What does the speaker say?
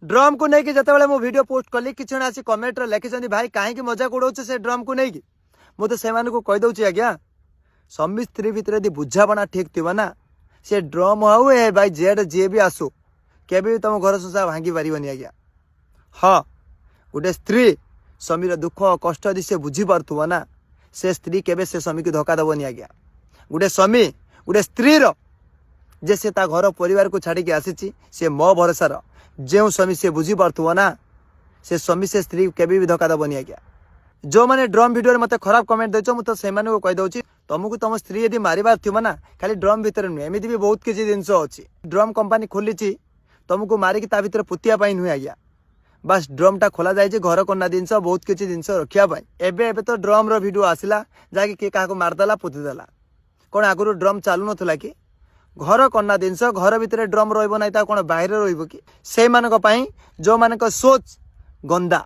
Drum को लेकिन जिते मु वीडियो पोस्ट कली किसी आसी कमेंट लिखिं भाई कहीं मजा उड़ाऊे से ड्रम को लेकिन मुझे से कहीदे आज्ञा स्वामी स्त्री भितर यदि बुझापणा ठीक थी ना से ड्रम हाउ ए भाई जेड जी भी आसू के तुम घर संसार भांगी पारनि आज्ञा। हाँ गोटे स्त्री स्वामीर दुख कष्ट यदि से बुझी पार्थुव ना से स्त्री केबे से स्वामी को धोखा दबनी आज्ञा। गोटे स्वामी गोटे स्त्री जे से ता घर परिवार को छाड़ी आसी से मो भरोसार जो स्वामी से बुझी पार्थुव ना से स्वामी से स्त्री केबे भी धोखा दबनी आज्ञा। जो मैंने ड्रम वीडियो मत खराब कमेंट देच मुझे से कहीदे तुमको तुम स्त्री यदि मारिबार थी ना खाली ड्रम भितर नुहे एमती भी बहुत किसी जिन अच्छी ड्रम कंपनी खोली तुमको मारिकी ता भीतर पुतिया नुहे आज्ञा। बस ड्रम टा खोला जाए घर कन्ना जिनस बहुत किसी जिनस रखापी एवं तो ड्रम वीडियो आसला जहाँकि किए क्या मारदेला पोतीदेला कौन आगुरी ड्रम चलू नाला कि घर कन्ना जिनस घर भितर ड्रम रहा कौन बाहर रही से जो मान सोच गंदा